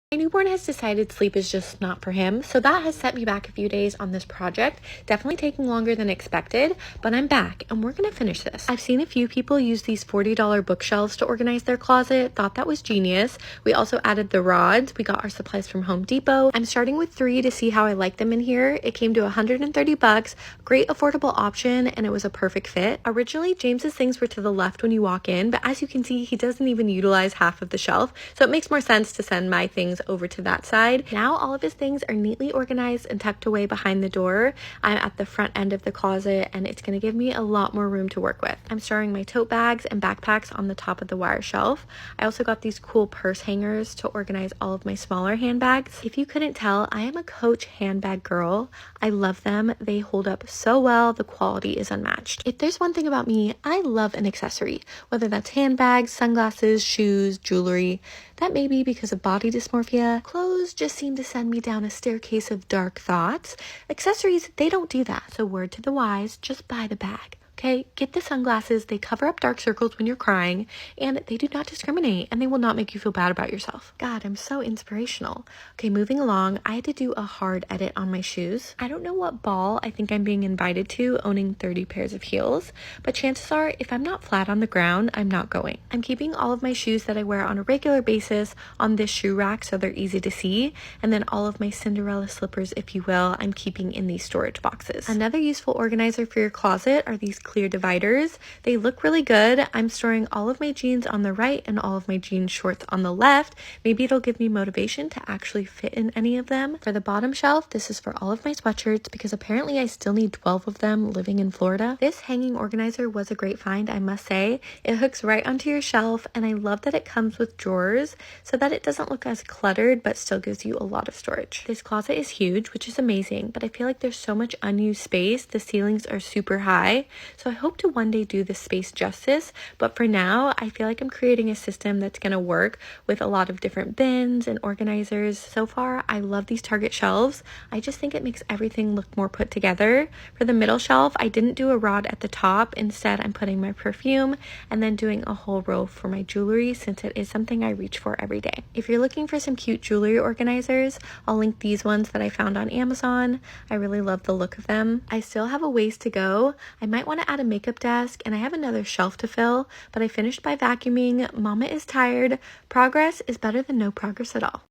My newborn has decided sleep is just not for him, so that has set me back a few days on this project. Definitely taking longer than expected, but I'm back and we're gonna finish this. I've seen a few people use these $40 bookshelves to organize their closet. Thought that was genius. We also added the rods. We got our supplies from Home Depot. I'm starting with 3 to see how I like them in here. It came to 130 bucks. Great affordable option, and it was a perfect fit. Originally, James's things were to the left when you walk in, but as you can see, he doesn't even utilize half of the shelf, so it makes more sense to send my things over to that side. Now all of his things are neatly organized and tucked away behind the door. I'm at the front end of the closet and it's going to give me a lot more room to work with. I'm storing my tote bags and backpacks on the top of the wire shelf. I also got these cool purse hangers to organize all of my smaller handbags. If you couldn't tell, I am a Coach handbag girl. I love them. They hold up so well. The quality is unmatched. If there's one thing about me, I love an accessory, whether that's handbags, sunglasses, shoes, jewelry. That may be because of body dysmorphia. Clothes just seem to send me down a staircase of dark thoughts. Accessories, they don't do that. So word to the wise, just buy the bag. Okay, get the sunglasses. They cover up dark circles when you're crying, and they do not discriminate, and they will not make you feel bad about yourself. God, I'm so inspirational. Okay, moving along, I had to do a hard edit on my shoes. I don't know what ball I think I'm being invited to, owning 30 pairs of heels, but chances are, if I'm not flat on the ground, I'm not going. I'm keeping all of my shoes that I wear on a regular basis on this shoe rack so they're easy to see, and then all of my Cinderella slippers, if you will, I'm keeping in these storage boxes. Another useful organizer for your closet are these clear dividers. They look really good. I'm storing all of my jeans on the right and all of my jean shorts on the left. Maybe it'll give me motivation to actually fit in any of them. For the bottom shelf, this is for all of my sweatshirts because apparently I still need 12 of them living in Florida. This hanging organizer was a great find, I must say. It hooks right onto your shelf, and I love that it comes with drawers so that it doesn't look as cluttered but still gives you a lot of storage. This closet is huge, which is amazing, but I feel like there's so much unused space. The ceilings are super high, so I hope to one day do this space justice, but for now, I feel like I'm creating a system that's going to work with a lot of different bins and organizers. So far, I love these Target shelves. I just think it makes everything look more put together. For the middle shelf, I didn't do a rod at the top. Instead, I'm putting my perfume and then doing a whole row for my jewelry since it is something I reach for every day. If you're looking for some cute jewelry organizers, I'll link these ones that I found on Amazon. I really love the look of them. I still have a ways to go. I might want to add a makeup desk, and I have another shelf to fill, but I finished by vacuuming. Mama is tired. Progress is better than no progress at all.